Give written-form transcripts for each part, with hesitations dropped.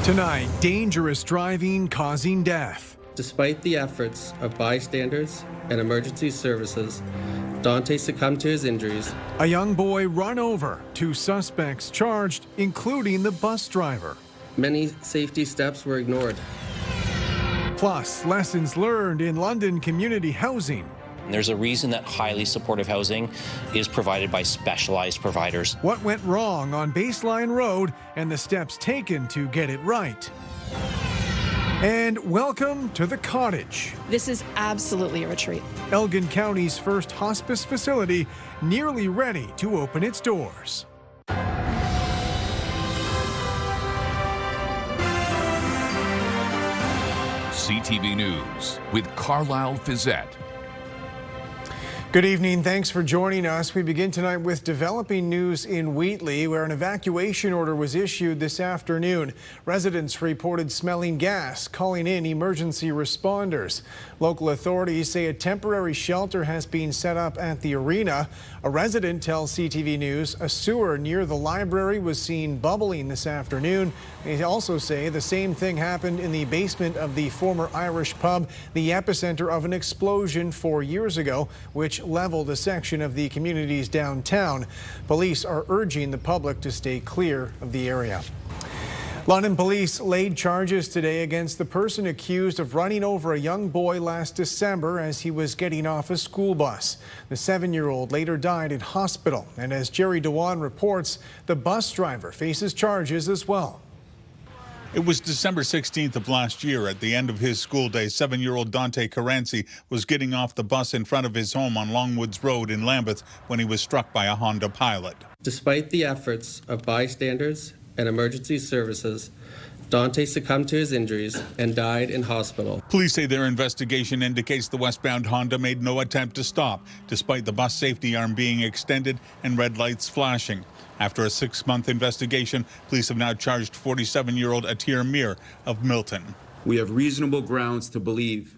Tonight, dangerous driving causing death. Despite the efforts of bystanders and emergency services, Dante succumbed to his injuries. A young boy run over, 2 suspects charged, including the bus driver. Many safety steps were ignored. Plus, lessons learned in London community housing. There's a reason that highly supportive housing is provided by specialized providers. What went wrong on Baseline Road and the steps taken to get it right. And welcome to the cottage. This is absolutely a retreat. Elgin County's first hospice facility nearly ready to open its doors. CTV News with Carlyle Fiset. Good evening. Thanks for joining us. We begin tonight with developing news in Wheatley, where an evacuation order was issued this afternoon. Residents reported smelling gas, calling in emergency responders. Local authorities say a temporary shelter has been set up at the arena. A resident tells CTV News a sewer near the library was seen bubbling this afternoon. They also say the same thing happened in the basement of the former Irish pub, the epicenter of an explosion 4 years ago, which leveled a section of the community's downtown. Police are urging the public to stay clear of the area. London police laid charges today against the person accused of running over a young boy last December as he was getting off a school bus. The 7-year-old later died in hospital, and as Jerry Dewan reports, the bus driver faces charges as well. It was December 16th of last year. At the end of his school day, 7-year-old Dante Caranci was getting off the bus in front of his home on Longwoods Road in Lambeth when he was struck by a Honda Pilot. Despite the efforts of bystanders and emergency services, Dante succumbed to his injuries and died in hospital. Police say their investigation indicates the westbound Honda made no attempt to stop, despite the bus safety arm being extended and red lights flashing. After a 6-month investigation, police have now charged 47-year-old Atir Mir of Milton. We have reasonable grounds to believe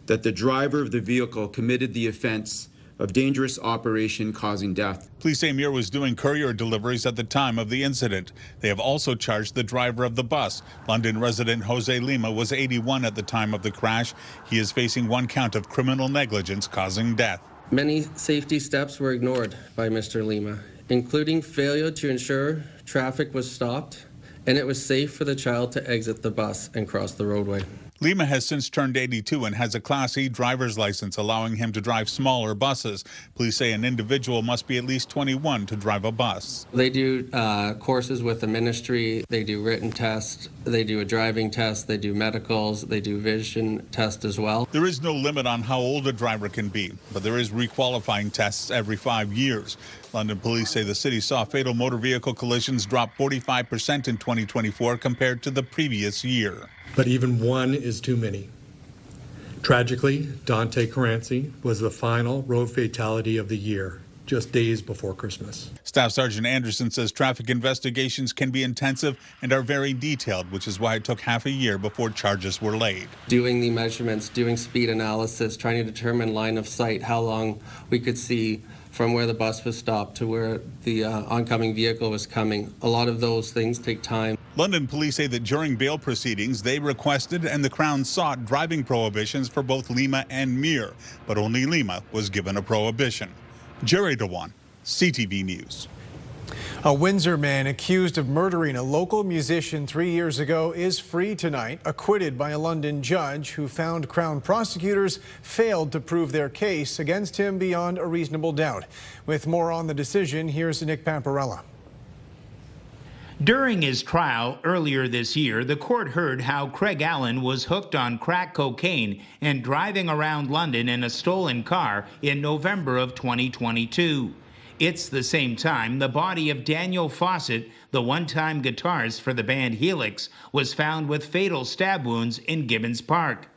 that the driver of the vehicle committed the offense of dangerous operation causing death. Police say Mir was doing courier deliveries at the time of the incident. They have also charged the driver of the bus. London resident Jose Lima was 81 at the time of the crash. He is facing 1 count of criminal negligence causing death. Many safety steps were ignored by Mr. Lima, including failure to ensure traffic was stopped and it was safe for the child to exit the bus and cross the roadway. Lima has since turned 82 and has a Class E driver's license, allowing him to drive smaller buses. Police say an individual must be at least 21 to drive a bus. They do courses with the ministry, they do written tests, they do a driving test, they do medicals, they do vision test as well. There is no limit on how old a driver can be, but there is requalifying tests every 5 years. London police say the city saw fatal motor vehicle collisions drop 45% in 2024 compared to the previous year. But even one is too many. Tragically, Dante Caranci was the final road fatality of the year, just days before Christmas. Staff Sergeant Anderson says traffic investigations can be intensive and are very detailed, which is why it took half a year before charges were laid. Doing the measurements, doing speed analysis, trying to determine line of sight, how long we could see from where the bus was stopped to where the oncoming vehicle was coming. A lot of those things take time. London police say that during bail proceedings, they requested and the Crown sought driving prohibitions for both Lima and Mir, but only Lima was given a prohibition. Jerry Dewan, CTV News. A Windsor man accused of murdering a local musician 3 years ago is free tonight, acquitted by a London judge who found Crown prosecutors failed to prove their case against him beyond a reasonable doubt. With more on the decision, here's Nick Paparella. During his trial earlier this year, the court heard how Craig Allen was hooked on crack cocaine and driving around London in a stolen car in November of 2022. It's the same time the body of Daniel Fiset, the one-time guitarist for the band Helix, was found with fatal stab wounds in Gibbons Park.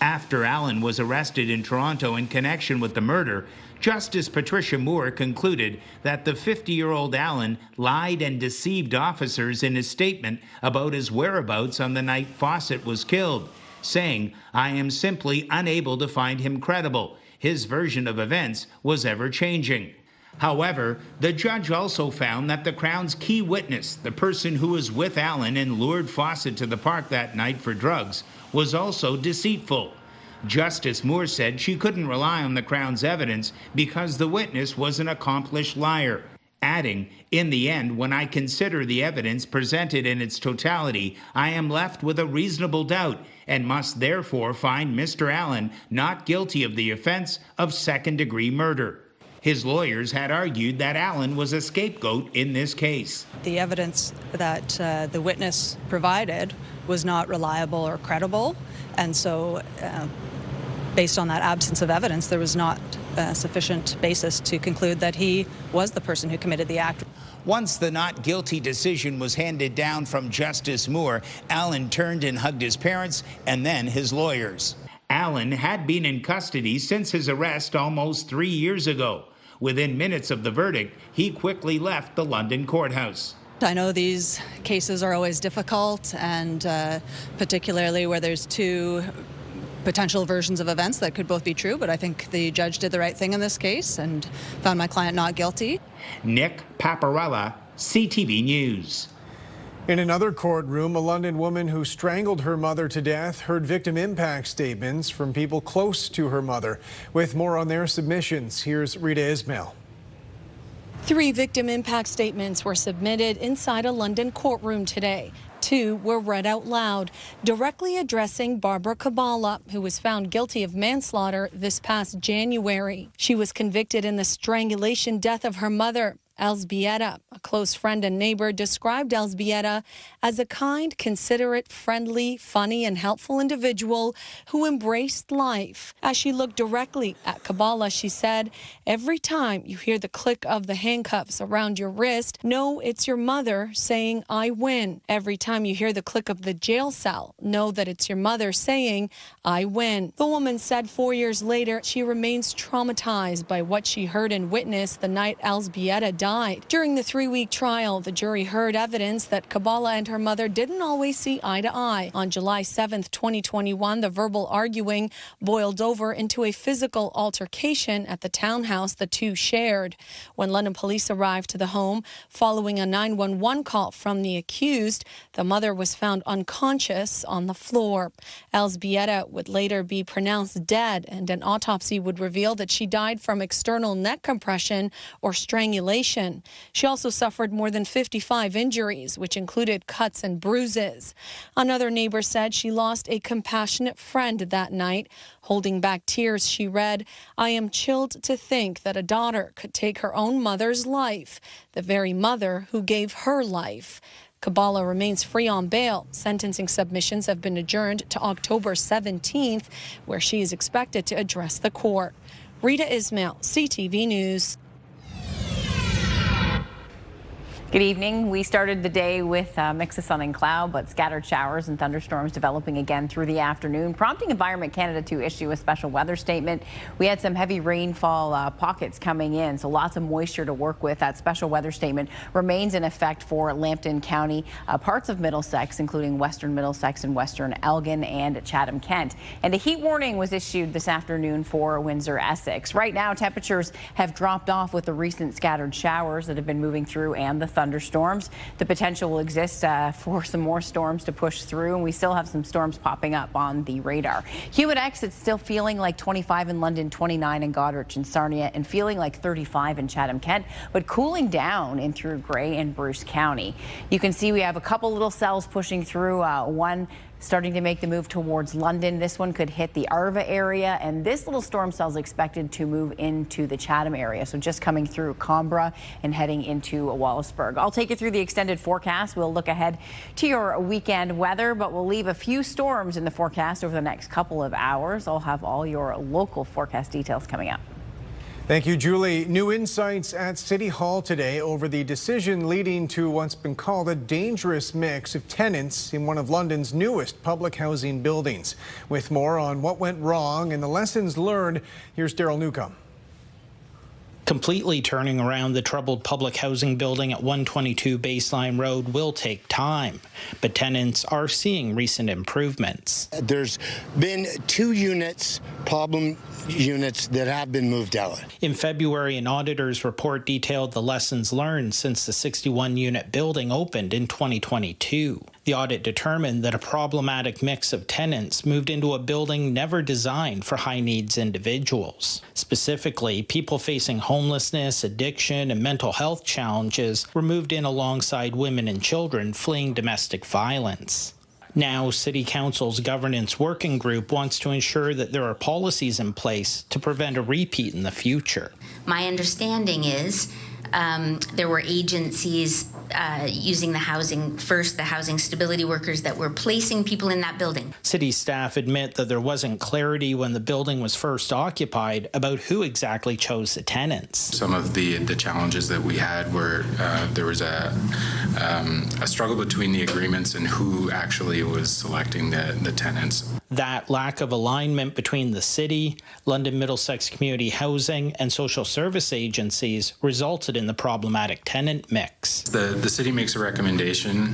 After Allen was arrested in Toronto in connection with the murder, Justice Patricia Moore concluded that the 50-year-old Allen lied and deceived officers in his statement about his whereabouts on the night Fiset was killed, saying, "I am simply unable to find him credible. His version of events was ever-changing." However, the judge also found that the Crown's key witness, the person who was with Allen and lured Fiset to the park that night for drugs, was also deceitful. Justice Moore said she couldn't rely on the Crown's evidence because the witness was an accomplished liar, adding, "In the end, when I consider the evidence presented in its totality, I am left with a reasonable doubt and must therefore find Mr. Allen not guilty of the offense of second-degree murder." His lawyers had argued that Allen was a scapegoat in this case. The evidence that the witness provided was not reliable or credible, and so based on that absence of evidence, there was not sufficient basis to conclude that he was the person who committed the act. Once the not guilty decision was handed down from Justice Moore, Allen turned and hugged his parents and then his lawyers. Allen had been in custody since his arrest almost 3 years ago. Within minutes of the verdict, he quickly left the London courthouse. I know these cases are always difficult, and particularly where there's two potential versions of events that could both be true, but I think the judge did the right thing in this case and found my client not guilty. Nick Paparella, CTV News. In another courtroom, a London woman who strangled her mother to death heard victim impact statements from people close to her mother. With more on their submissions, here's Rita Ismail. 3 victim impact statements were submitted inside a London courtroom today. 2 were read out loud, directly addressing Barbara Kabala, who was found guilty of manslaughter this past January. She was convicted in the strangulation death of her mother. Elzbieta, a close friend and neighbor, described Elzbieta as a kind, considerate, friendly, funny, and helpful individual who embraced life. As she looked directly at Kabala, she said, "Every time you hear the click of the handcuffs around your wrist, know it's your mother saying, 'I win.' Every time you hear the click of the jail cell, know that it's your mother saying, 'I win.'" The woman said 4 years later she remains traumatized by what she heard and witnessed the night Elzbieta died. During the 3-week trial, the jury heard evidence that Kabala and her mother didn't always see eye to eye. On July 7th, 2021, the verbal arguing boiled over into a physical altercation at the townhouse the two shared. When London police arrived to the home following a 911 call from the accused, the mother was found unconscious on the floor. Elzbieta would later be pronounced dead, and an autopsy would reveal that she died from external neck compression or strangulation. She also suffered more than 55 injuries, which included cuts and bruises. Another neighbor said she lost a compassionate friend that night. Holding back tears, she read, "I am chilled to think that a daughter could take her own mother's life, the very mother who gave her life." Kabala remains free on bail. Sentencing submissions have been adjourned to October 17th, where she is expected to address the court. Rita Ismail, CTV News. Good evening. We started the day with a mix of sun and cloud, but scattered showers and thunderstorms developing again through the afternoon, prompting Environment Canada to issue a special weather statement. We had some heavy rainfall pockets coming in, so lots of moisture to work with. That special weather statement remains in effect for Lambton County, parts of Middlesex, including western Middlesex and western Elgin and Chatham-Kent. And a heat warning was issued this afternoon for Windsor, Essex. Right now, temperatures have dropped off with the recent scattered showers that have been moving through and the thunderstorms. The potential will exist for some more storms to push through, and we still have some storms popping up on the radar. Humidex, it's still feeling like 25 in London, 29 in Goderich and Sarnia, and feeling like 35 in Chatham-Kent, but cooling down in through Grey and Bruce County. You can see we have a couple little cells pushing through, one starting to make the move towards London. This one could hit the Arva area, and this little storm cell is expected to move into the Chatham area. So just coming through Canberra and heading into Wallaceburg. I'll take you through the extended forecast. We'll look ahead to your weekend weather, but we'll leave a few storms in the forecast over the next couple of hours. I'll have all your local forecast details coming up. Thank you, Julie. New insights at City Hall today over the decision leading to what's been called a dangerous mix of tenants in one of London's newest public housing buildings. With more on what went wrong and the lessons learned, here's Daryl Newcomb. Completely turning around the troubled public housing building at 122 Baseline Road will take time, but tenants are seeing recent improvements. There's been 2 problem units that have been moved out. In February, an auditor's report detailed the lessons learned since the 61-unit building opened in 2022. The audit determined that a problematic mix of tenants moved into a building never designed for high-needs individuals. Specifically, people facing homelessness, addiction, and mental health challenges were moved in alongside women and children fleeing domestic violence. Now, City Council's governance working group wants to ensure that there are policies in place to prevent a repeat in the future. My understanding is there were agencies using the housing first, the housing stability workers that were placing people in that building. City staff admit that there wasn't clarity when the building was first occupied about who exactly chose the tenants. Some of the challenges that we had were there was a struggle between the agreements and who actually was selecting the tenants. That lack of alignment between the city, London Middlesex Community Housing, and social service agencies resulted in the problematic tenant mix. The city makes a recommendation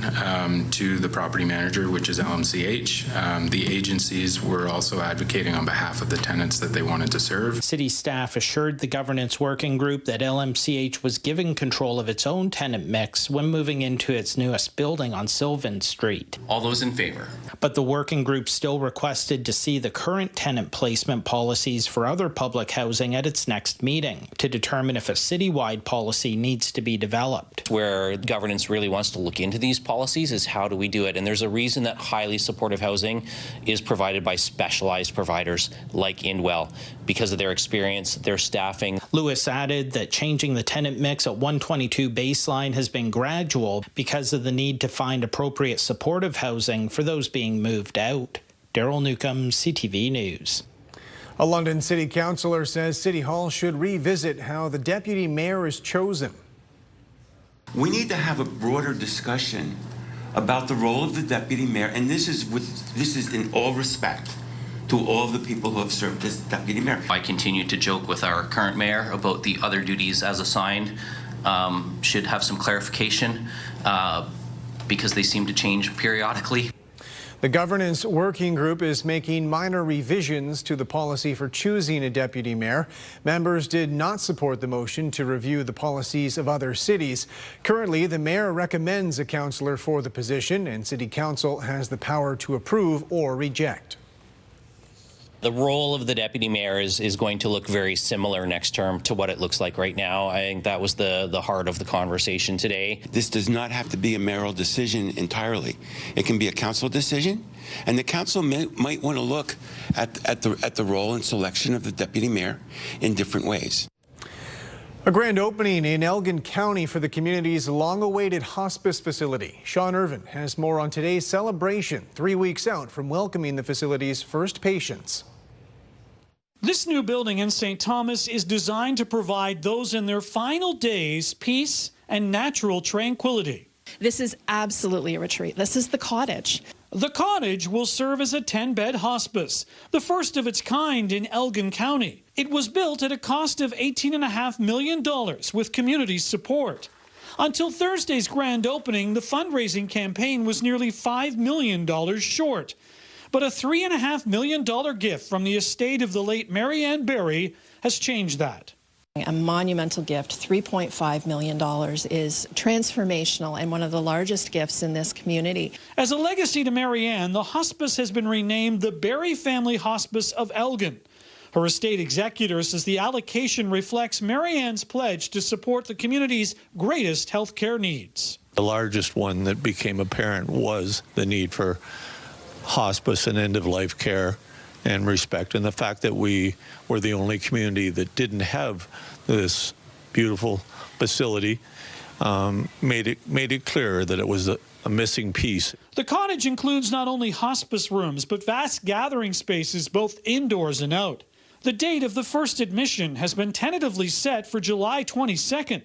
to the property manager, which is LMCH. The agencies were also advocating on behalf of the tenants that they wanted to serve. City staff assured the governance working group that LMCH was given control of its own tenant mix when moving into its newest building on Sylvan Street. All those in favor? But the working group still requested to see the current tenant placement policies for other public housing at its next meeting to determine if a citywide policy needs to be developed. Where governance really wants to look into these policies is how do we do it? And there's a reason that highly supportive housing is provided by specialized providers like Indwell because of their experience, their staffing. Lewis added that changing the tenant mix at 122 Baseline has been gradual because of the need to find appropriate supportive housing for those being moved out. Daryl Newcomb, CTV News. A London City Councillor says City Hall should revisit how the deputy mayor is chosen. We need to have a broader discussion about the role of the deputy mayor, and this is in all respect to all the people who have served as deputy mayor. I continue to joke with our current mayor about the other duties as assigned. Should have some clarification because they seem to change periodically. The governance working group is making minor revisions to the policy for choosing a deputy mayor. Members did not support the motion to review the policies of other cities. Currently, the mayor recommends a councillor for the position, and City Council has the power to approve or reject. The role of the deputy mayor is going to look very similar next term to what it looks like right now. I think that was the heart of the conversation today. This does not have to be a mayoral decision entirely. It can be a council decision, and the council might want to look at the role and selection of the deputy mayor in different ways. A grand opening in Elgin County for the community's long-awaited hospice facility. Sean Irvin has more on today's celebration, 3 weeks out from welcoming the facility's first patients. This new building in St. Thomas is designed to provide those in their final days peace and natural tranquility. This is absolutely a retreat. This is the cottage. The cottage will serve as a 10-bed hospice, the first of its kind in Elgin County. It was built at a cost of $18.5 million with community support. Until Thursday's grand opening, the fundraising campaign was nearly $5 million short. But a $3.5 million gift from the estate of the late Mary Ann Berry has changed that. A monumental gift, $3.5 million, is transformational and one of the largest gifts in this community. As a legacy to Mary Ann, the hospice has been renamed the Berry Family Hospice of Elgin. Her estate executor says the allocation reflects Mary Ann's pledge to support the community's greatest health care needs. The largest one that became apparent was the need for hospice and end-of-life care and respect, and the fact that we were the only community that didn't have this beautiful facility made it clear that it was a missing piece. The cottage includes not only hospice rooms, but vast gathering spaces both indoors and out. The date of the first admission has been tentatively set for July 22nd.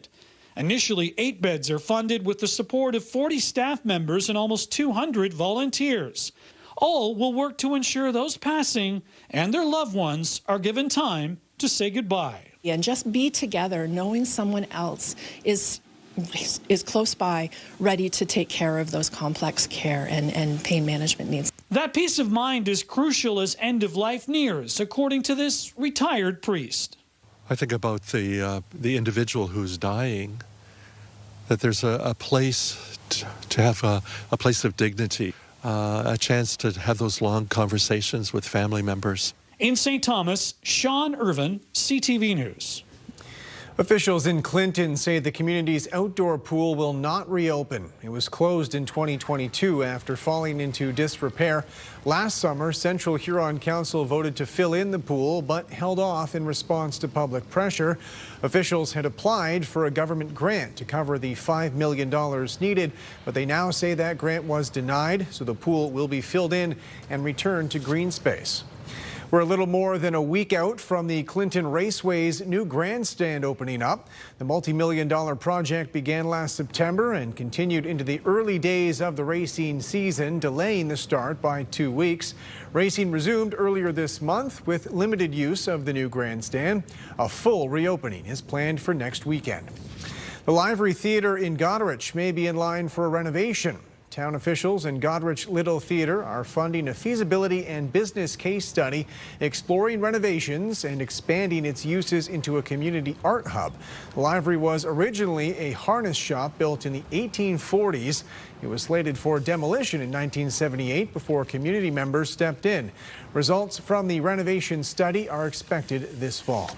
Initially, 8 beds are funded with the support of 40 staff members and almost 200 volunteers. All will work to ensure those passing and their loved ones are given time to say goodbye. And just be together, knowing someone else is close by, ready to take care of those complex care and pain management needs. That peace of mind is crucial as end of life nears, according to this retired priest. I think about the individual who's dying, that there's a place to have a place of dignity, a chance to have those long conversations with family members. In St. Thomas, Sean Irvin, CTV News. Officials in Clinton say the community's outdoor pool will not reopen. It was closed in 2022 after falling into disrepair. Last summer, Central Huron Council voted to fill in the pool, but held off in response to public pressure. Officials had applied for a government grant to cover the $5 million needed, but they now say that grant was denied, so the pool will be filled in and returned to green space. We're a little more than a week out from the Clinton Raceway's new grandstand opening up. The multi-million-dollar project began last September and continued into the early days of the racing season, delaying the start by 2 weeks. Racing resumed earlier this month with limited use of the new grandstand. A full reopening is planned for next weekend. The Livery Theatre in Goderich may be in line for a renovation. Town officials and Goderich Little Theatre are funding a feasibility and business case study exploring renovations and expanding its uses into a community art hub. The livery was originally a harness shop built in the 1840s. It was slated for demolition in 1978 before community members stepped in. Results from the renovation study are expected this fall.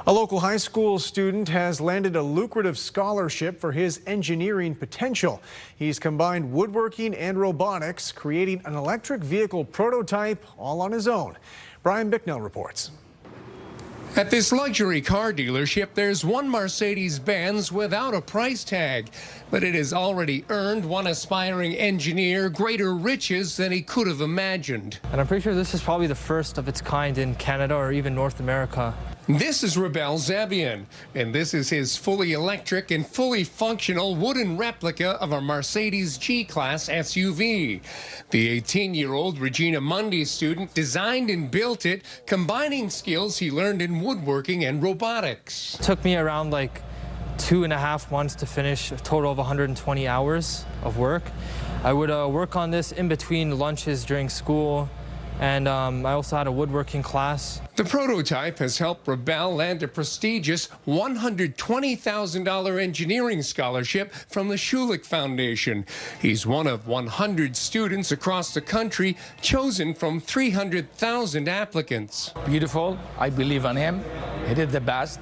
A local high school student has landed a lucrative scholarship for his engineering potential. He's combined woodworking and robotics, creating an electric vehicle prototype all on his own. Brian Bicknell reports. At this luxury car dealership, there's one Mercedes-Benz without a price tag, but it has already earned one aspiring engineer greater riches than he could have imagined. And I'm pretty sure this is probably the first of its kind in Canada or even North America. This is Rebel Zabian, and this is his fully electric and fully functional wooden replica of a Mercedes G-Class SUV. The 18-year-old Regina Mundy student designed and built it, combining skills he learned in woodworking and robotics. It took me around like 2.5 months to finish, a total of 120 hours of work. I would work on this in between lunches during school, and I also had a woodworking class. The prototype has helped Rebel land a prestigious $120,000 engineering scholarship from the Schulich Foundation. He's one of 100 students across the country chosen from 300,000 applicants. Beautiful. I believe in him. He did the best.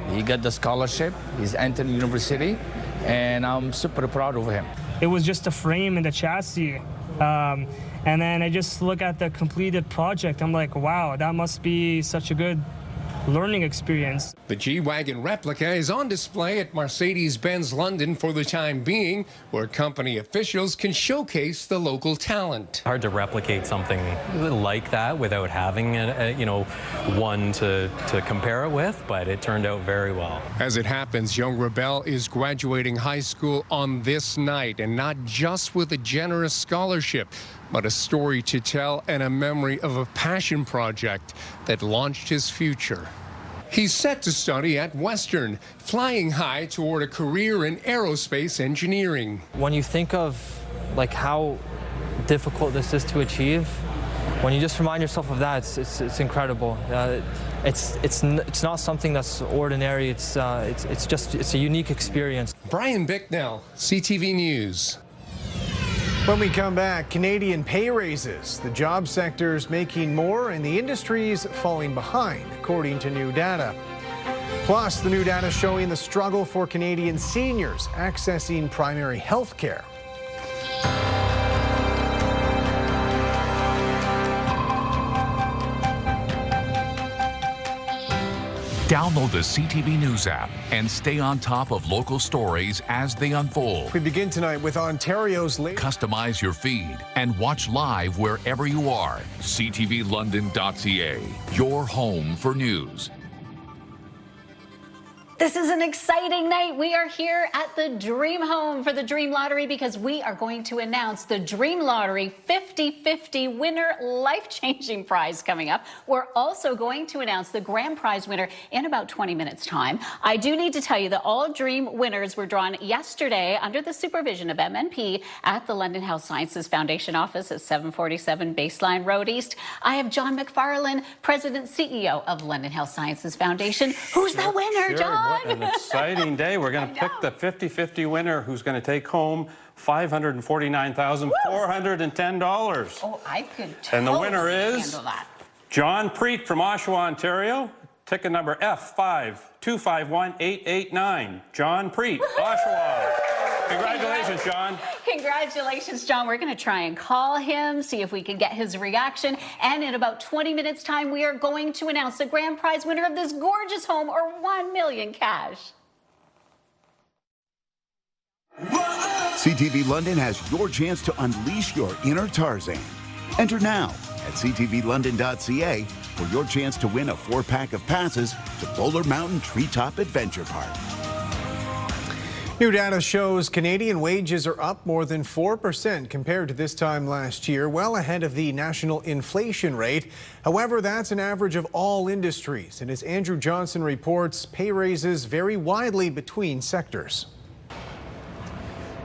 He got the scholarship. He's entered university, and I'm super proud of him. It was just a frame and a chassis. And then I just look at the completed project. I'm like, wow, that must be such a good learning experience. The G-Wagon replica is on display at Mercedes-Benz London for the time being, where company officials can showcase the local talent. Hard to replicate something like that without having one to compare it with, but it turned out very well. As it happens, young Rebel is graduating high school on this night, and not just with a generous scholarship, but a story to tell and a memory of a passion project that launched his future. He's set to study at Western, flying high toward a career in aerospace engineering. When you think of like how difficult this is to achieve, when you just remind yourself of that, it's incredible. It's not something that's ordinary. It's a unique experience. Brian Bicknell, CTV News. When we come back, Canadian pay raises. The job sector's making more and the industry's falling behind, according to new data. Plus, the new data showing the struggle for Canadian seniors accessing primary health care. Download the CTV News app and stay on top of local stories as they unfold. We begin tonight with Ontario's latest. Customize your feed and watch live wherever you are. CTVLondon.ca, your home for news. This is an exciting night. We are here at the Dream Home for the Dream Lottery because we are going to announce the Dream Lottery 50/50 winner life-changing prize coming up. We're also going to announce the grand prize winner in about 20 minutes time. I do need to tell you that all Dream winners were drawn yesterday under the supervision of MNP at the London Health Sciences Foundation office at 747 Baseline Road East. I have John McFarlane, President CEO of London Health Sciences Foundation. Who's the winner, John? What an exciting day. We're going to pick the 50/50 winner who's going to take home $549,410. Oh, I could And the winner totally is handle that. John Preet from Oshawa, Ontario. Ticket number F5251889. John Preet, Oshawa. Congratulations, John. Congratulations, John. We're going to try and call him, see if we can get his reaction. And in about 20 minutes' time, we are going to announce the grand prize winner of this gorgeous home, or $1 million cash. CTV London has your chance to unleash your inner Tarzan. Enter now at ctvlondon.ca for your chance to win a 4-pack of passes to Bowler Mountain Treetop Adventure Park. New data shows Canadian wages are up more than 4% compared to this time last year, well ahead of the national inflation rate. However, that's an average of all industries. And as Andrew Johnson reports, pay raises vary widely between sectors.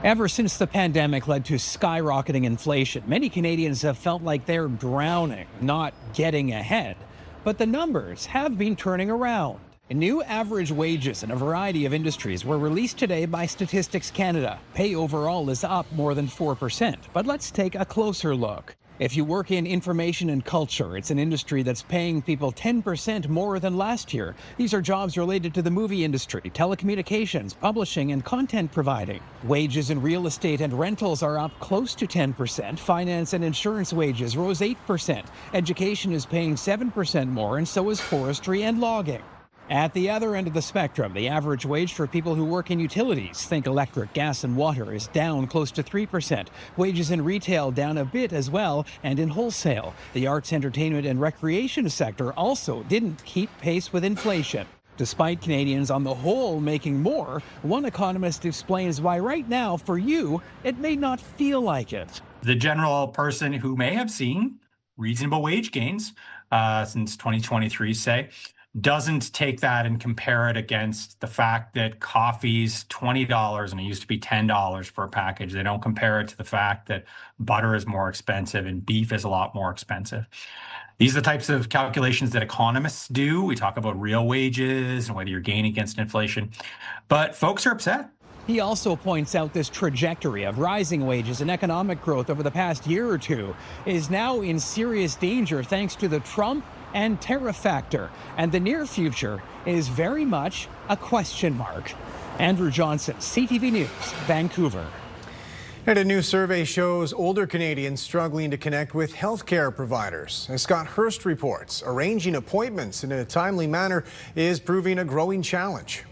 Ever since the pandemic led to skyrocketing inflation, many Canadians have felt like they're drowning, not getting ahead. But the numbers have been turning around. New average wages in a variety of industries were released today by Statistics Canada. Pay overall is up more than 4%, but let's take a closer look. If you work in information and culture, it's an industry that's paying people 10% more than last year. These are jobs related to the movie industry, telecommunications, publishing, and content providing. Wages in real estate and rentals are up close to 10%. Finance and insurance wages rose 8%. Education is paying 7% more, and so is forestry and logging. At the other end of the spectrum, the average wage for people who work in utilities, think electric, gas, and water, is down close to 3%. Wages in retail down a bit as well, and in wholesale. The arts, entertainment, and recreation sector also didn't keep pace with inflation. Despite Canadians on the whole making more, one economist explains why right now, for you, it may not feel like it. The general person who may have seen reasonable wage gains since 2023, say, doesn't take that and compare it against the fact that coffee's $20 and it used to be $10 for a package. They don't compare it to the fact that butter is more expensive and beef is a lot more expensive. These are the types of calculations that economists do. We talk about real wages and whether you're gaining against inflation, but folks are upset. He also points out this trajectory of rising wages and economic growth over the past year or two is now in serious danger thanks to the Trump and tariff factor, and the near future is very much a question mark. Andrew Johnson, CTV News, Vancouver. And a new survey shows older Canadians struggling to connect with healthcare providers. As Scott Hurst reports, arranging appointments in a timely manner is proving a growing challenge.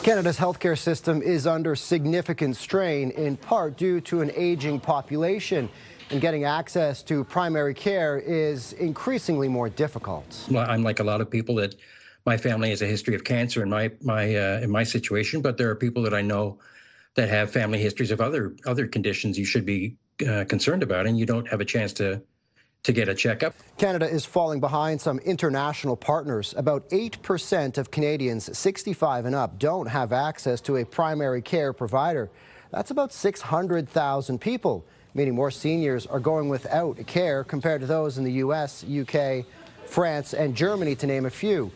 Canada's healthcare system is under significant strain, in part due to an aging population. And getting access to primary care is increasingly more difficult. I'm like a lot of people that my family has a history of cancer in my situation, but there are people that I know that have family histories of other conditions you should be concerned about, and you don't have a chance to get a checkup. Canada is falling behind some international partners. About 8% of Canadians 65 and up don't have access to a primary care provider. That's about 600,000 people, meaning more seniors are going without care compared to those in the U.S., UK, France, and Germany, to name a few.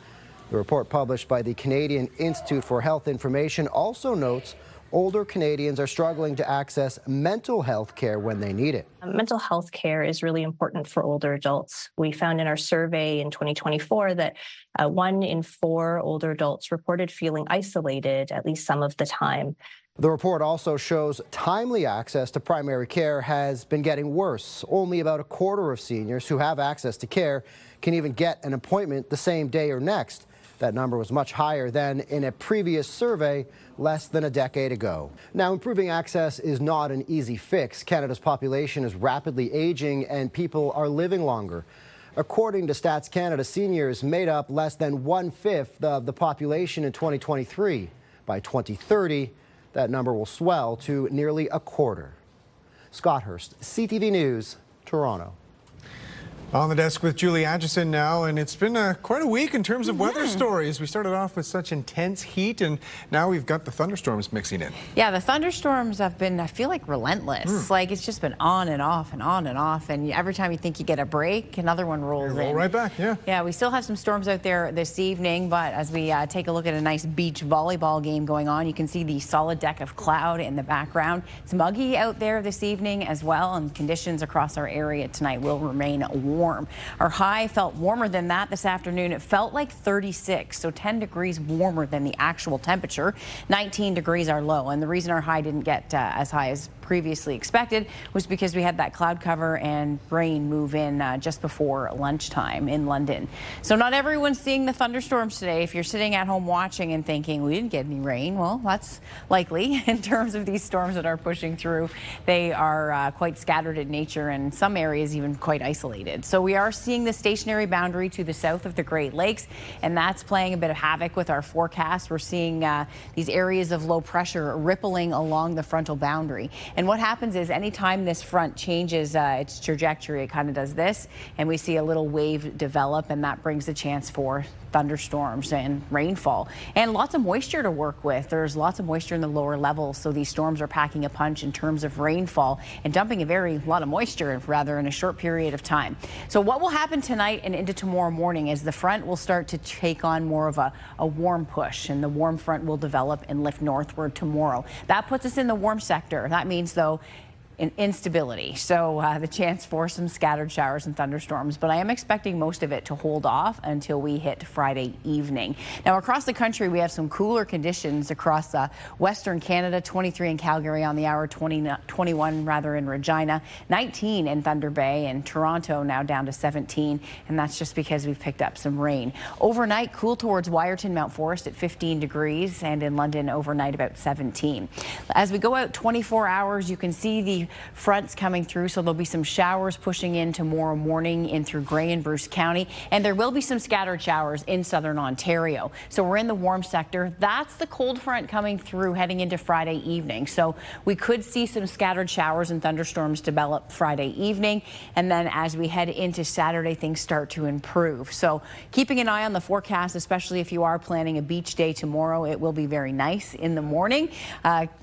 The report published by the Canadian Institute for Health Information also notes older Canadians are struggling to access mental health care when they need it. Mental health care is really important for older adults. We found in our survey in 2024 that 1 in 4 older adults reported feeling isolated at least some of the time. The report also shows timely access to primary care has been getting worse. Only about a quarter of seniors who have access to care can even get an appointment the same day or next. That number was much higher than in a previous survey less than a decade ago. Now, improving access is not an easy fix. Canada's population is rapidly aging and people are living longer. According to Stats Canada, seniors made up less than 1/5 of the population in 2023. By 2030, that number will swell to nearly a quarter. Scott Hurst, CTV News, Toronto. On the desk with Julie Atchison now, and it's been quite a week in terms of weather stories. We started off with such intense heat, and now we've got the thunderstorms mixing in. Yeah, the thunderstorms have been, I feel like, relentless. Like, it's just been on and off and on and off, and every time you think you get a break, another one rolls in. Roll right back, yeah. Yeah, we still have some storms out there this evening, but as we take a look at a nice beach volleyball game going on, you can see the solid deck of cloud in the background. It's muggy out there this evening as well, and conditions across our area tonight will remain warm. Our high felt warmer than that this afternoon. It felt like 36, so 10 degrees warmer than the actual temperature. 19 degrees our low, and the reason our high didn't get as high as previously expected was because we had that cloud cover and rain move in just before lunchtime in London. So not everyone's seeing the thunderstorms today. If you're sitting at home watching and thinking we didn't get any rain, well, that's likely. In terms of these storms that are pushing through, they are quite scattered in nature, and some areas even quite isolated. So we are seeing the stationary boundary to the south of the Great Lakes, and that's playing a bit of havoc with our forecast. We're seeing these areas of low pressure rippling along the frontal boundary. And what happens is anytime this front changes its trajectory, it kind of does this, and we see a little wave develop, and that brings a chance for thunderstorms and rainfall and lots of moisture to work with. There's lots of moisture in the lower levels, so these storms are packing a punch in terms of rainfall and dumping a lot of moisture rather in a short period of time. So what will happen tonight and into tomorrow morning is the front will start to take on more of a warm push, and the warm front will develop and lift northward tomorrow. That puts us in the warm sector. That means, though, instability, so the chance for some scattered showers and thunderstorms, but I am expecting most of it to hold off until we hit Friday evening. Now across the country we have some cooler conditions across Western Canada. 23 in Calgary on the hour, 21 rather in Regina, 19 in Thunder Bay, and Toronto now down to 17, and that's just because we've picked up some rain. Overnight, cool towards Wyerton, Mount Forest at 15 degrees, and in London overnight about 17. As we go out 24 hours, you can see the fronts coming through, so there'll be some showers pushing in tomorrow morning in through Grey and Bruce County, and there will be some scattered showers in southern Ontario. So we're in the warm sector. That's the cold front coming through heading into Friday evening. So we could see some scattered showers and thunderstorms develop Friday evening, and then as we head into Saturday, things start to improve. So keeping an eye on the forecast, especially if you are planning a beach day tomorrow. It will be very nice in the morning,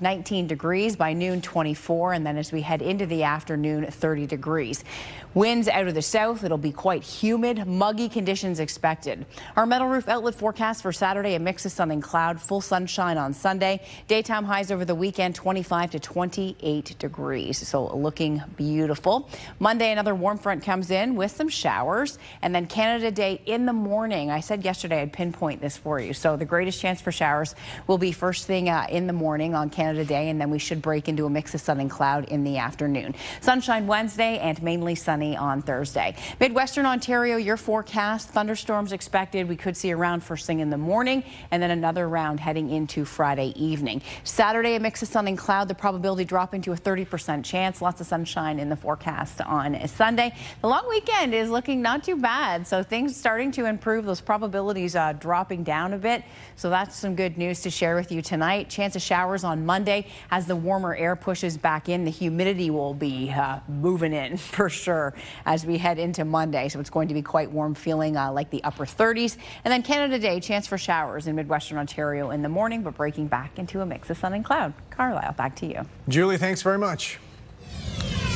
19 degrees by noon, 24, and then as we head into the afternoon, 30 degrees. Winds out of the south. It'll be quite humid, muggy conditions expected. Our metal roof outlet forecast for Saturday, a mix of sun and cloud, full sunshine on Sunday. Daytime highs over the weekend, 25 to 28 degrees. So looking beautiful. Monday, another warm front comes in with some showers, and then Canada Day in the morning. I said yesterday I'd pinpoint this for you. So the greatest chance for showers will be first thing in the morning on Canada Day, and then we should break into a mix of sun and cloud in the afternoon. Sunshine Wednesday and mainly sunny on Thursday. Midwestern Ontario, your forecast, thunderstorms expected. We could see a round first thing in the morning and then another round heading into Friday evening. Saturday, a mix of sun and cloud, the probability dropping to a 30% chance. Lots of sunshine in the forecast on Sunday. The long weekend is looking not too bad, so things starting to improve. Those probabilities dropping down a bit, so that's some good news to share with you tonight. Chance of showers on Monday as the warmer air pushes back in. The humidity will be moving in for sure as we head into Monday. So it's going to be quite warm, feeling like the upper 30s. And then Canada Day, chance for showers in Midwestern Ontario in the morning, but breaking back into a mix of sun and cloud. Carlyle, back to you. Julie, thanks very much.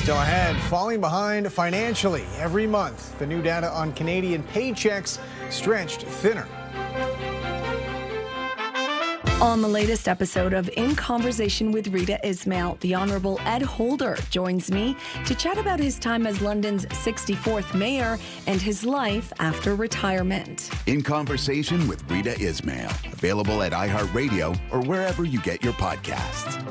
Still ahead, falling behind financially every month. The new data on Canadian paychecks stretched thinner. On the latest episode of In Conversation with Rita Ismail, the Honourable Ed Holder joins me to chat about his time as London's 64th mayor and his life after retirement. In Conversation with Rita Ismail, available at iHeartRadio or wherever you get your podcasts.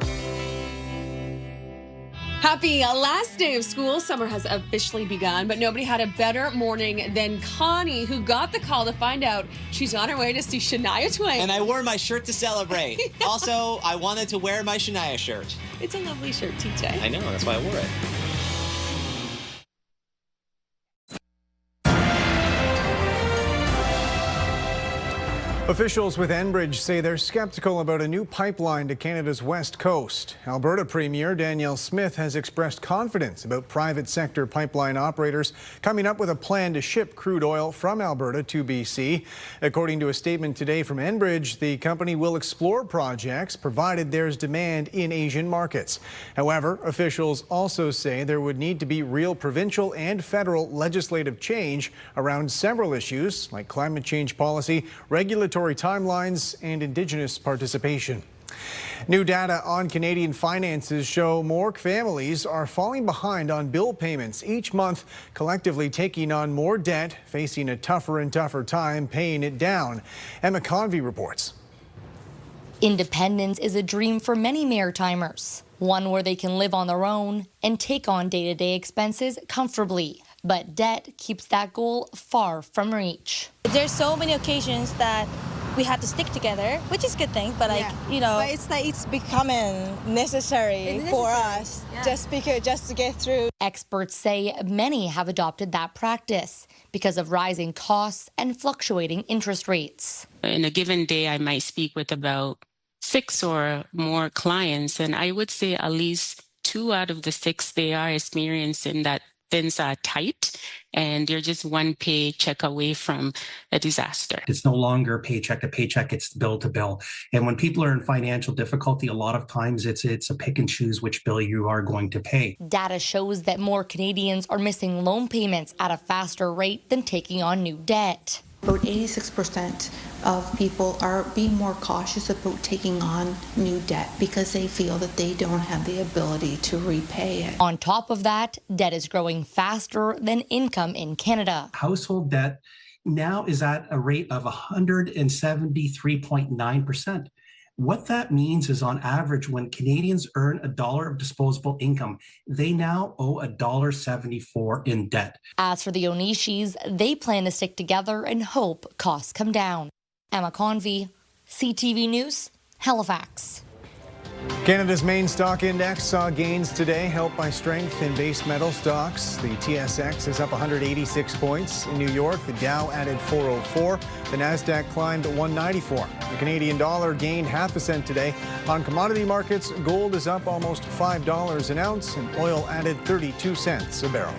Happy last day of school. Summer has officially begun, but nobody had a better morning than Connie, who got the call to find out she's on her way to see Shania Twain. And I wore my shirt to celebrate. Also, I wanted to wear my Shania shirt. It's a lovely shirt, TJ. I know, that's why I wore it. Officials with Enbridge say they're skeptical about a new pipeline to Canada's west coast. Alberta Premier Danielle Smith has expressed confidence about private sector pipeline operators coming up with a plan to ship crude oil from Alberta to BC. According to a statement today from Enbridge, the company will explore projects provided there's demand in Asian markets. However, officials also say there would need to be real provincial and federal legislative change around several issues like climate change policy, regulatory timelines, and Indigenous participation. New data on Canadian finances show more families are falling behind on bill payments each month, collectively taking on more debt, facing a tougher and tougher time paying it down. Emma Convey reports. Independence is a dream for many Maritimers, one where they can live on their own and take on day-to-day expenses comfortably. But debt keeps that goal far from reach. There's so many occasions that we have to stick together, which is a good thing, but but it's like it's becoming necessary for us just to get through. Experts say many have adopted that practice because of rising costs and fluctuating interest rates. In a given day, I might speak with about 6 or more clients, and I would say at least 2 out of the 6, they are experiencing that things are tight and you're just one paycheck away from a disaster. It's no longer paycheck to paycheck, it's bill to bill. And when people are in financial difficulty, a lot of times it's a pick and choose which bill you are going to pay. Data shows that more Canadians are missing loan payments at a faster rate than taking on new debt. About 86% of people are being more cautious about taking on new debt because they feel that they don't have the ability to repay it. On top of that, debt is growing faster than income in Canada. Household debt now is at a rate of 173.9%. What that means is, on average, when Canadians earn $1 of disposable income, they now owe $1.74 in debt. As for the Onishis, they plan to stick together and hope costs come down. Emma Convey, CTV News, Halifax. Canada's main stock index saw gains today, helped by strength in base metal stocks. The TSX is up 186 points. In New York, the Dow added 404. The Nasdaq climbed 194. The Canadian dollar gained half a cent today. On commodity markets, gold is up almost $5 an ounce, and oil added 32 cents a barrel.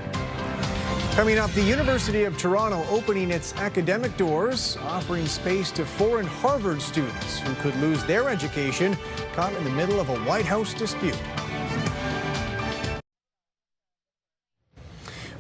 Coming up, the University of Toronto opening its academic doors, offering space to foreign Harvard students who could lose their education caught in the middle of a White House dispute.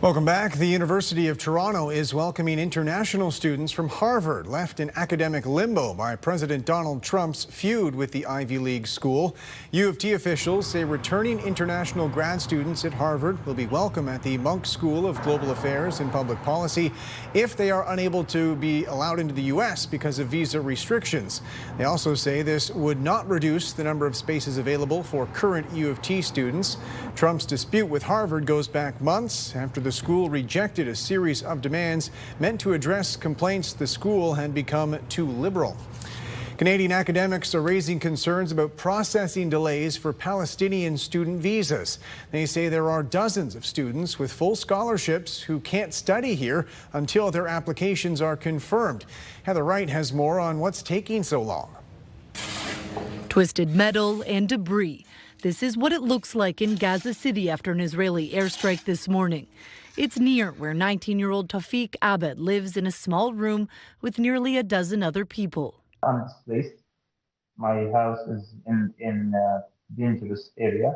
Welcome back. The University of Toronto is welcoming international students from Harvard, left in academic limbo by President Donald Trump's feud with the Ivy League school. U of T officials say returning international grad students at Harvard will be welcome at the Munk School of Global Affairs and Public Policy if they are unable to be allowed into the U.S. because of visa restrictions. They also say this would not reduce the number of spaces available for current U of T students. Trump's dispute with Harvard goes back months after the school rejected a series of demands meant to address complaints the school had become too liberal. Canadian academics are raising concerns about processing delays for Palestinian student visas. They say there are dozens of students with full scholarships who can't study here until their applications are confirmed. Heather Wright has more on what's taking so long. Twisted metal and debris. This is what it looks like in Gaza City after an Israeli airstrike this morning. It's near where 19-year-old Tawfiq Abed lives in a small room with nearly a dozen other people. I'm displaced. My house is in dangerous area.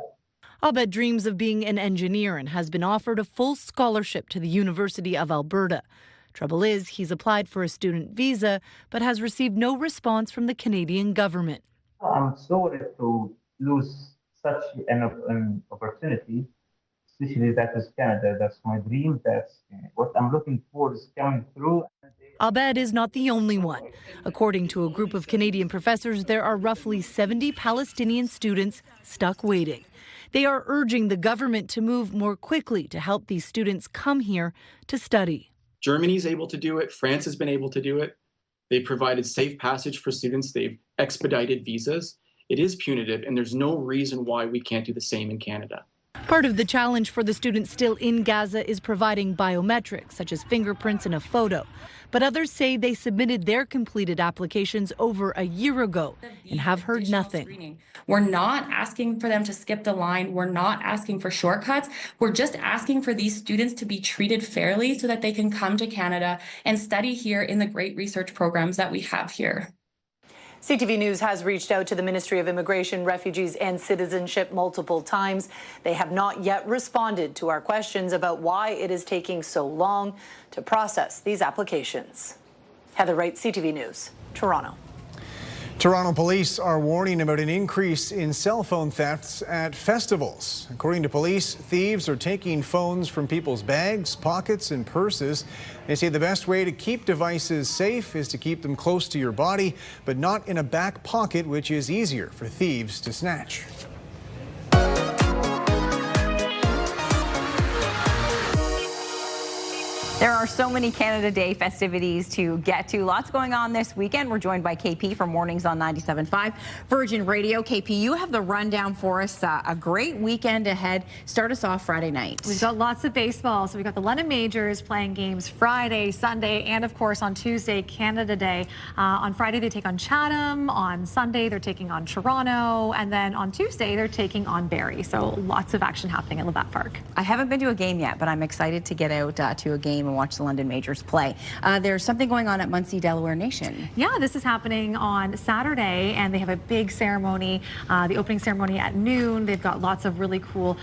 Abed dreams of being an engineer and has been offered a full scholarship to the University of Alberta. Trouble is, he's applied for a student visa but has received no response from the Canadian government. I'm sorry to lose such an opportunity, especially that is Canada. That's my dream. That's what I'm looking for is coming through. Abed is not the only one. According to a group of Canadian professors, there are roughly 70 Palestinian students stuck waiting. They are urging the government to move more quickly to help these students come here to study. Germany's able to do it. France has been able to do it. They've provided safe passage for students. They've expedited visas. It is punitive, and there's no reason why we can't do the same in Canada. Part of the challenge for the students still in Gaza is providing biometrics, such as fingerprints and a photo. But others say they submitted their completed applications over a year ago and have heard nothing. We're not asking for them to skip the line. We're not asking for shortcuts. We're just asking for these students to be treated fairly so that they can come to Canada and study here in the great research programs that we have here. CTV News has reached out to the Ministry of Immigration, Refugees and Citizenship multiple times. They have not yet responded to our questions about why it is taking so long to process these applications. Heather Wright, CTV News, Toronto. Toronto police are warning about an increase in cell phone thefts at festivals. According to police, thieves are taking phones from people's bags, pockets, and purses. They say the best way to keep devices safe is to keep them close to your body, but not in a back pocket, which is easier for thieves to snatch. There are so many Canada Day festivities to get to. Lots going on this weekend. We're joined by KP from Mornings on 97.5 Virgin Radio. KP, you have the rundown for us. A great weekend ahead. Start us off Friday night. We've got lots of baseball. So we've got the London Majors playing games Friday, Sunday, and of course on Tuesday, Canada Day. On Friday, they take on Chatham. On Sunday, they're taking on Toronto. And then on Tuesday, they're taking on Barrie. So lots of action happening at Labatt Park. I haven't been to a game yet, but I'm excited to get out to a game and watch the London Majors play. There's something going on at Muncie Delaware Nation. Yeah, this is happening on Saturday, and they have a big ceremony, the opening ceremony at noon. They've got lots of really cool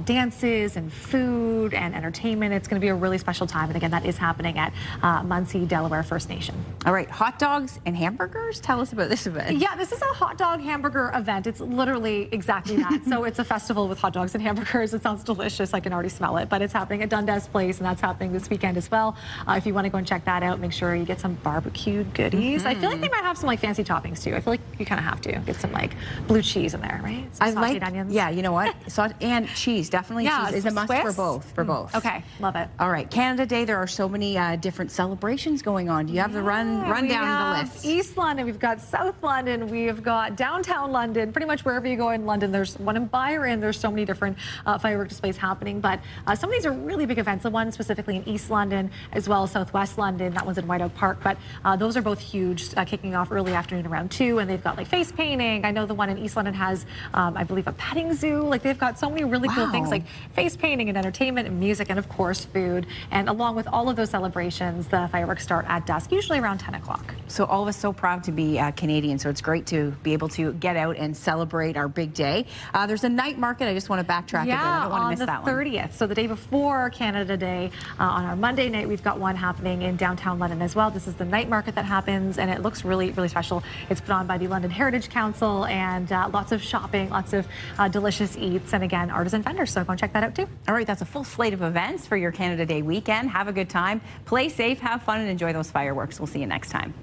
dances and food and entertainment. It's going to be a really special time, and again, that is happening at Muncie Delaware First Nation. All right, hot dogs and hamburgers? Tell us about this event. Yeah, this is a hot dog hamburger event. It's literally exactly that. So it's a festival with hot dogs and hamburgers. It sounds delicious. I can already smell it, but it's happening at Dundas Place, and that's happening this weekend as well. If you want to go and check that out, make sure you get some barbecued goodies. I feel like they might have some like fancy toppings too. I feel like you kind of have to get some like blue cheese in there, right? Some sauteed onions. Yeah, you know what? And cheese, definitely. Yeah, cheese is a must for both. Okay, love it. All right, Canada Day. There are so many different celebrations going on. Do you have the rundown of the list? East London, we've got South London, we've got downtown London. Pretty much wherever you go in London, there's one in Byron. There's so many different firework displays happening, but some of these are really big events. The one specifically in East London, as well as Southwest London. That one's in White Oak Park, but those are both huge, kicking off early afternoon around 2, and they've got like face painting. I know the one in East London has, I believe, a petting zoo. Like they've got so many really cool things like face painting and entertainment and music and of course food. And along with all of those celebrations, the fireworks start at dusk, usually around 10 o'clock. So all of us so proud to be Canadian. So it's great to be able to get out and celebrate our big day. There's a night market. I just want to backtrack a bit. I don't want to miss that one. On the 30th, so the day before Canada Day, on our Monday night, we've got one happening in downtown London as well. This is the night market that happens, and it looks really, really special. It's put on by the London Heritage Council, and lots of shopping, lots of delicious eats, and again, artisan vendors. So go and check that out too. All right, that's a full slate of events for your Canada Day weekend. Have a good time, play safe, have fun, and enjoy those fireworks. We'll see you next time.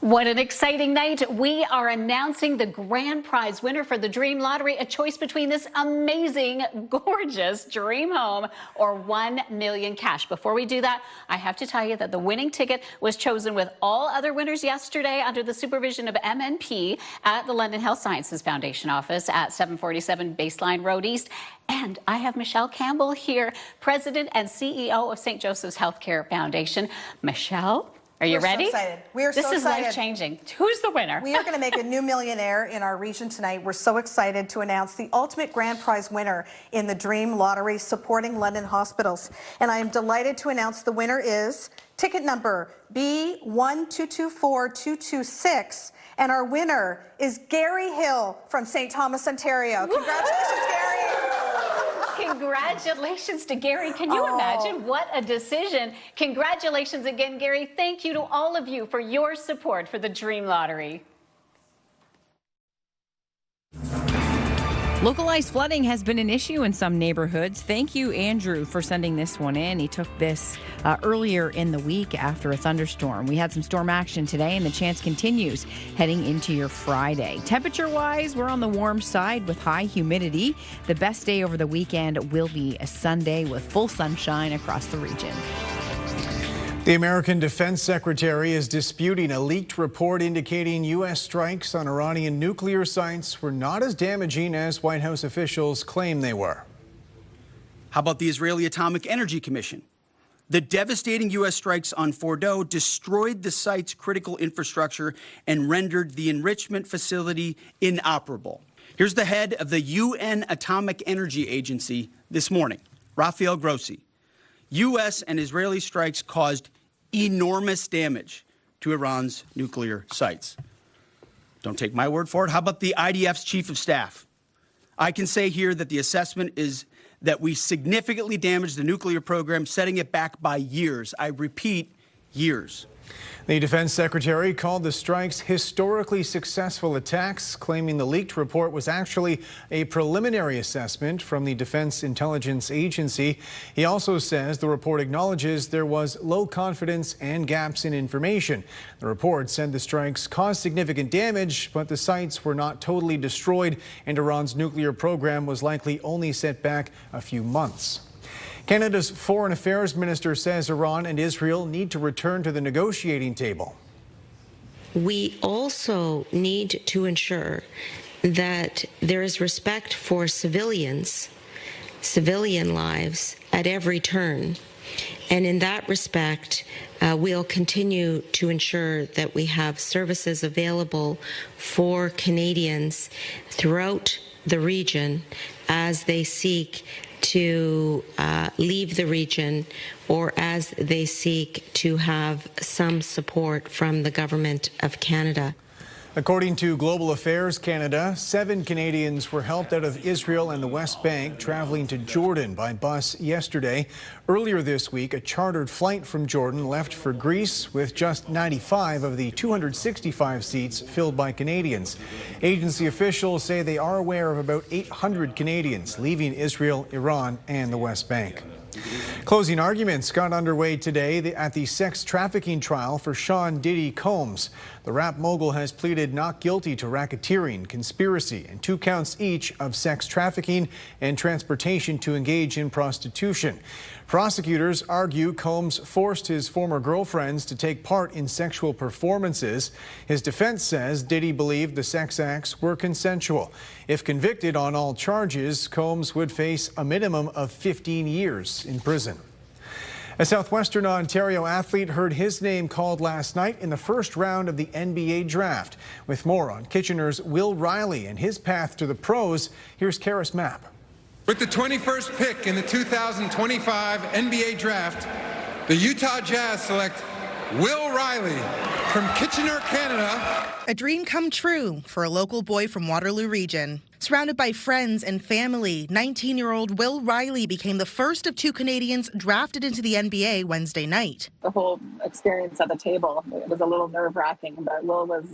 What an exciting night. We are announcing the grand prize winner for the Dream Lottery, a choice between this amazing, gorgeous dream home or $1 million cash. Before we do that, I have to tell you that the winning ticket was chosen with all other winners yesterday under the supervision of MNP at the London Health Sciences Foundation office at 747 Baseline Road East. And I have Michelle Campbell here, President and CEO of St. Joseph's Healthcare Foundation. Michelle? Are you ready? So excited. We are this so is excited. life-changing. Who's the winner? We are going to make a new millionaire in our region tonight. We're so excited to announce the ultimate grand prize winner in the Dream Lottery supporting London hospitals. And I am delighted to announce the winner is ticket number B1224226. And our winner is Gary Hill from St. Thomas, Ontario. Congratulations, Gary. Congratulations to Gary. Can you imagine what a decision? Congratulations again, Gary. Thank you to all of you for your support for the Dream Lottery. Localized flooding has been an issue in some neighborhoods. Thank you, Andrew, for sending this one in. He took this earlier in the week after a thunderstorm. We had some storm action today, and the chance continues heading into your Friday. Temperature-wise, we're on the warm side with high humidity. The best day over the weekend will be a Sunday with full sunshine across the region. The American Defense Secretary is disputing a leaked report indicating U.S. strikes on Iranian nuclear sites were not as damaging as White House officials claim they were. How about the Israeli Atomic Energy Commission? The devastating U.S. strikes on Fordow destroyed the site's critical infrastructure and rendered the enrichment facility inoperable. Here's the head of the UN Atomic Energy Agency this morning, Rafael Grossi. U.S. and Israeli strikes caused enormous damage to Iran's nuclear sites. Don't take my word for it. How about the IDF's chief of staff? I can say here that the assessment is that we significantly damaged the nuclear program, setting it back by years. I repeat, years. The defense secretary called the strikes historically successful attacks, claiming the leaked report was actually a preliminary assessment from the Defense Intelligence Agency. He also says the report acknowledges there was low confidence and gaps in information. The report said the strikes caused significant damage, but the sites were not totally destroyed, and Iran's nuclear program was likely only set back a few months. Canada's Foreign Affairs Minister says Iran and Israel need to return to the negotiating table. We also need to ensure that there is respect for civilian lives at every turn. And in that respect, we'll continue to ensure that we have services available for Canadians throughout the region as they seek to leave the region or as they seek to have some support from the Government of Canada. According to Global Affairs Canada, 7 Canadians were helped out of Israel and the West Bank traveling to Jordan by bus yesterday. Earlier this week, a chartered flight from Jordan left for Greece with just 95 of the 265 seats filled by Canadians. Agency officials say they are aware of about 800 Canadians leaving Israel, Iran, and the West Bank. Closing arguments got underway today at the sex trafficking trial for Sean Diddy Combs. The rap mogul has pleaded not guilty to racketeering, conspiracy, and 2 counts each of sex trafficking and transportation to engage in prostitution. Prosecutors argue Combs forced his former girlfriends to take part in sexual performances. His defense says Diddy believed the sex acts were consensual. If convicted on all charges, Combs would face a minimum of 15 years in prison. A Southwestern Ontario athlete heard his name called last night in the first round of the NBA draft. With more on Kitchener's Will Riley and his path to the pros, here's Karis Mapp. With the 21st pick in the 2025 NBA draft, the Utah Jazz select Will Riley from Kitchener, Canada. A dream come true for a local boy from Waterloo Region. Surrounded by friends and family, 19-year-old Will Riley became the first of 2 Canadians drafted into the NBA Wednesday night. The whole experience at the table, it was a little nerve-wracking, but Will was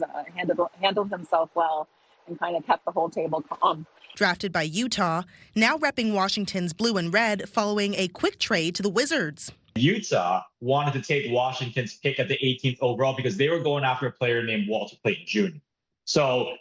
handled himself well and kind of kept the whole table calm. Drafted by Utah, now repping Washington's blue and red following a quick trade to the Wizards. Utah wanted to take Washington's pick at the 18th overall because they were going after a player named Walter Payton Jr. So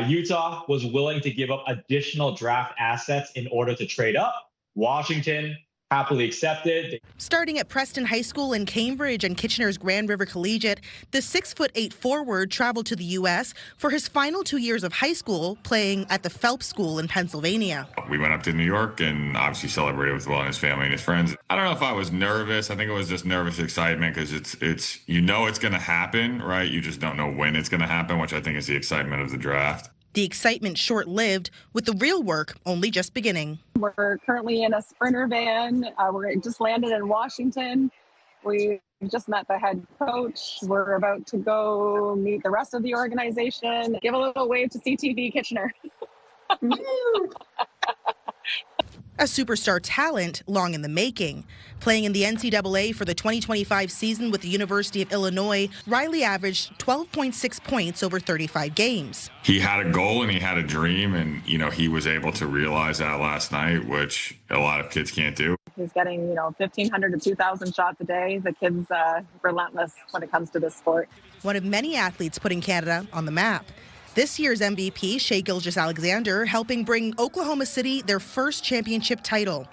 Utah was willing to give up additional draft assets in order to trade up. Washington happily accepted. Starting at Preston High School in Cambridge and Kitchener's Grand River Collegiate, the 6'8" forward traveled to the U.S. for his final 2 years of high school, playing at the Phelps School in Pennsylvania. We went up to New York and obviously celebrated with Will and his family and his friends. I don't know if I was nervous. I think it was just nervous excitement because it's you know it's going to happen, right? You just don't know when it's going to happen, which I think is the excitement of the draft. The excitement short-lived, with the real work only just beginning. We're currently in a Sprinter van. We just landed in Washington. We just met the head coach. We're about to go meet the rest of the organization. Give a little wave to CTV Kitchener. A superstar talent long in the making. Playing in the NCAA for the 2025 season with the University of Illinois, Riley averaged 12.6 points over 35 games. He had a goal and he had a dream, and he was able to realize that last night, which a lot of kids can't do. He's getting 1,500 to 2,000 shots a day. The kid's relentless when it comes to this sport. One of many athletes putting Canada on the map. This year's MVP, Shai Gilgeous-Alexander, helping bring Oklahoma City their first championship title.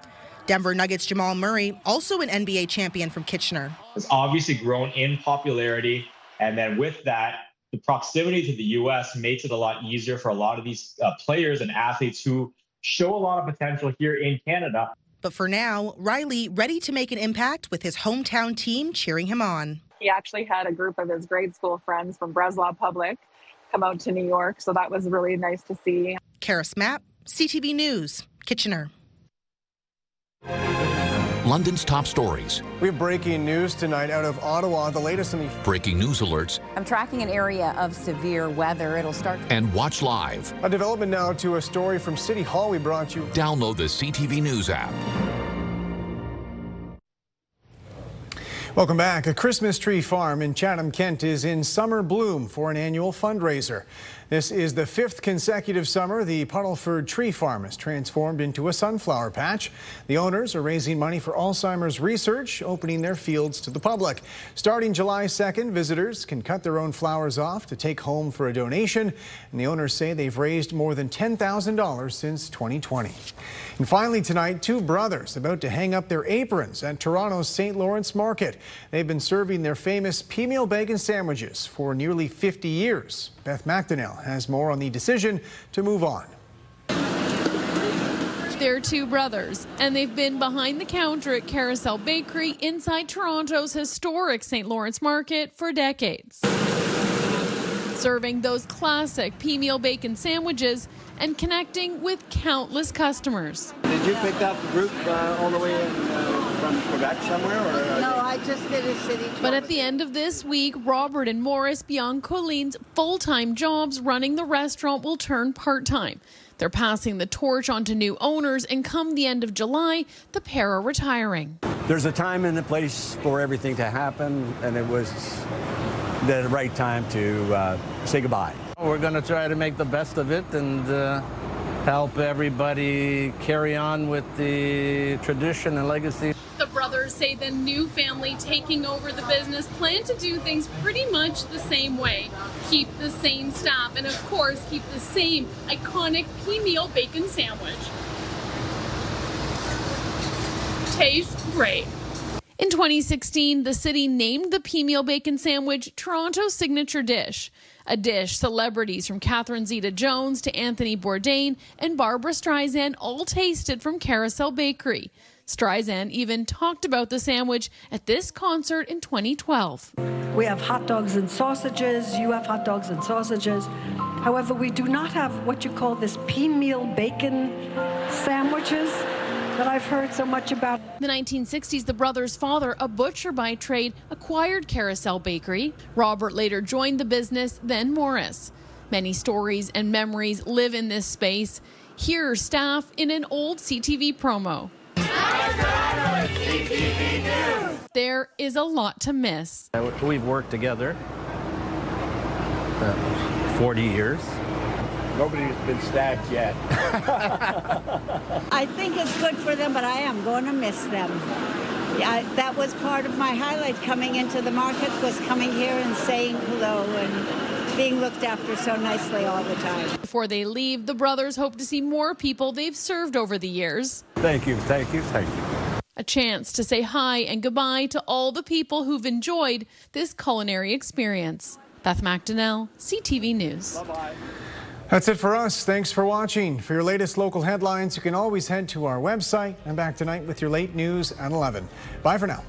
Denver Nuggets Jamal Murray, also an NBA champion from Kitchener. It's obviously grown in popularity. And then with that, the proximity to the U.S. makes it a lot easier for a lot of these players and athletes who show a lot of potential here in Canada. But for now, Riley ready to make an impact with his hometown team cheering him on. He actually had a group of his grade school friends from Breslau Public come out to New York, so that was really nice to see. Karis Mapp, CTV News, Kitchener. London's top stories. We have breaking news tonight out of Ottawa. The latest in the breaking news alerts. I'm tracking an area of severe weather. It'll start. And watch live. A development now to a story from City Hall we brought you. Download the CTV News app. Welcome back. A Christmas tree farm in Chatham, Kent is in summer bloom for an annual fundraiser. This is the 5th consecutive summer the Puddleford Tree Farm has transformed into a sunflower patch. The owners are raising money for Alzheimer's research, opening their fields to the public. Starting July 2nd, visitors can cut their own flowers off to take home for a donation. And the owners say they've raised more than $10,000 since 2020. And finally tonight, 2 brothers about to hang up their aprons at Toronto's St. Lawrence Market. They've been serving their famous pea meal bacon sandwiches for nearly 50 years. Beth McDonnell has more on the decision to move on. They're 2 brothers, and they've been behind the counter at Carlyle Bakery inside Toronto's historic St. Lawrence Market for decades. Serving those classic pea meal bacon sandwiches and connecting with countless customers. Did you pick up the group all the way from Quebec somewhere? Or no, I just did a city tour. But at the end of this week, Robert and Maurice Biancolin's full-time jobs running the restaurant will turn part-time. They're passing the torch on to new owners, and come the end of July, the pair are retiring. There's a time and a place for everything to happen, and it was the right time to say goodbye. We're going to try to make the best of it and help everybody carry on with the tradition and legacy. The brothers say the new family taking over the business plan to do things pretty much the same way. Keep the same staff and, of course, keep the same iconic pea meal bacon sandwich. Tastes great. In 2016, the city named the pea meal bacon sandwich Toronto's signature dish. A dish celebrities from Catherine Zeta-Jones to Anthony Bourdain and Barbara Streisand all tasted from Carousel Bakery. Streisand even talked about the sandwich at this concert in 2012. We have hot dogs and sausages. You have hot dogs and sausages. However, we do not have what you call this pea meal bacon sandwiches that I've heard so much about. In the 1960s, the brothers' father, a butcher by trade, acquired Carousel Bakery. Robert later joined the business, then Maurice. Many stories and memories live in this space. Here are staff in an old CTV promo. There is a lot to miss. We've worked together 40 years. Nobody's been stabbed yet. I think it's good for them, but I am going to miss them. That was part of my highlight coming into the market, was coming here and saying hello and being looked after so nicely all the time. Before they leave, the brothers hope to see more people they've served over the years. Thank you, thank you, thank you. A chance to say hi and goodbye to all the people who've enjoyed this culinary experience. Beth McDonnell, CTV News. Bye-bye. That's it for us. Thanks for watching. For your latest local headlines, you can always head to our website. I'm back tonight with your late news at 11. Bye for now.